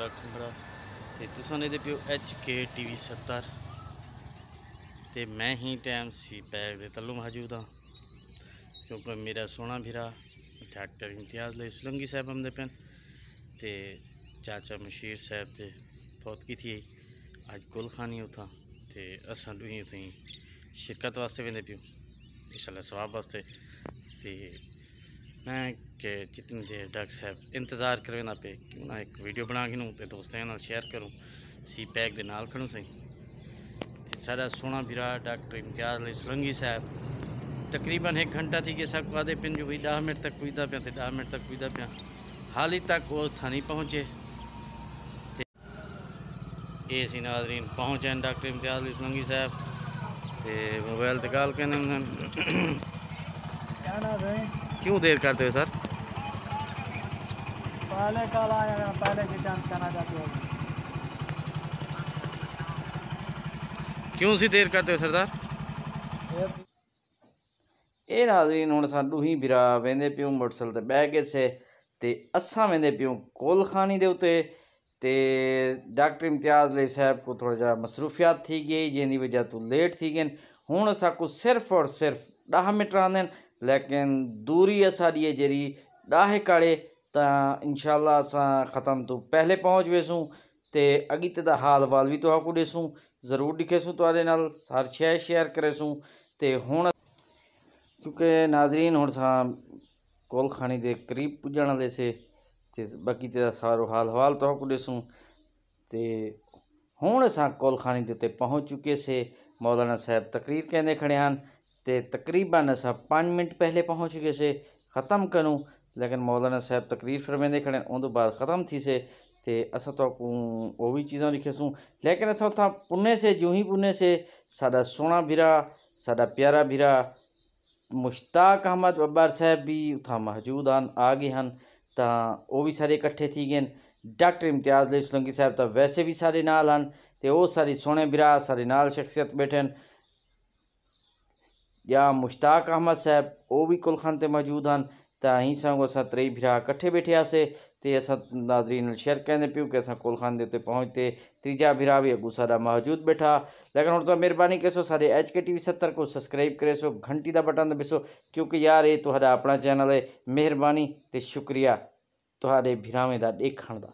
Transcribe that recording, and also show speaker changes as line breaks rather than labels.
मेरा खंबड़ा ते तुसां दे पियो HK TV 70 ते मैं ही टाइम सी पैक दे तलू मौजूद हाँ क्योंकि मेरा सोना भीरा डॉक्टर इम्तियाज़ ले सुलंगी साहब आमदे पैन ते चाचा मुशीर साहब ते फौत की थी अज कुल खानी उथा ते असां दुई उथी शिरकत वास्ते वेंदे पियो इंशाल्लाह सवाब वास्ते ते मैं के जितनी देर डॉक्टर साहब इंतज़ार कर वेंदा पे क्यों ना एक वीडियो बना के नूं ते दोस्तें नाल शेयर करूँ सी पैक दे नाल खड़ूं सही ते सारा सोना भीरा डॉक्टर इम्तियाज़ ले सुलंगी साहब तकरीबन 1 घंटा थी कि सब आधे पिन जो भाई 10 मिनट तक पुजदा पिया 10 मिनट तक पुजदा पिया हाली तक वो था नहीं पहुँचे। ये सी नाज़रीन पहुँचे डॉक्टर इम्तियाज़ सुलंगी साहब ते मोबाइल ते गल कहने क्यों देर करते हो सर?
पहले कल आया पहले की टाइम कहना चाहते हो
क्यों सी देर करते हो सरदार? ये नाज़रीन हुण साडू ही बिरा वेंदे पियो मोटरसाइकिल ते बह गए से ते असां वेंदे पियो कोलखानी दे उत्ते ते डॉक्टर इम्तियाज़ ले साहब को थोड़ा जा मसरूफियात थी गई जिंदी वजह तो लेट थी गए हुण असां को सिर्फ और सिर्फ 10 मिनट रहंदे लेकिन दूरी असाडी जरी 10 काड़े ता इंशाल्लाह असां ख़त्म तो पहले पहुँच वेसूँ ते अगीते दा हाल वाल भी तुहां को ॾेसूं ज़रूर दिखेसूँ तुहाडे नाल हर शय शेयर करेसूँ ते हुण क्योंकि नाज़रीन हुण असां कोलखानी दे करीब पुजण वाले से ते बाकी ते सारो हाल हवाल तुहां को ॾेसूं ते हुण असां कोलखानी दे उत्ते पहुँच चुके से मौलाना साहब तकरीर कहंदे खड़े हन ते तकरीबन असां 5 मिनट पहले पहुँच चुके से ख़त्म करूँ लेकिन मौलाना साहब तकरीर फरमाइंदे खड़े उन तो बाद ख़त्म थी से ते असां तो वो भी चीज़ां लिखेसूँ लेकिन असां उतां पुणे से जूं ही पुणे से साडा सोना भीरा साडा प्यारा भीरा मुश्ताक अहमद बब्बर साहब भी उथा मौजूद हैं आ गए हैं तो वो भी सारे इकट्ठे थी गए डॉक्टर इम्तियाज़ ले सुलंगी साहब तो वैसे भी सारे नाल हैं तो वो सारे सोने भीरा सारे नाल शख्सियत बैठे या मुश्ताक अहमद साहब वो भी कुलखान ते मौजूद हैं तो अहीं संग असां त्रई भरा इकट्ठे बैठे आसे ते असां नाज़रीन शेयर कहने पियो कि असां कुलखान दे उत्ते पहुँचते तीजा भरा भी अगू सारा मौजूद बैठा लेकिन हुण तो मेहरबानी करो सारे HK TV 70 को सब्सक्राइब करे सो घंटी का बटन दबासो क्योंकि यार ये तुहाडा अपना चैनल है मेहरबानी ते शुक्रिया तुहाडे भिरावें दा देखण दा।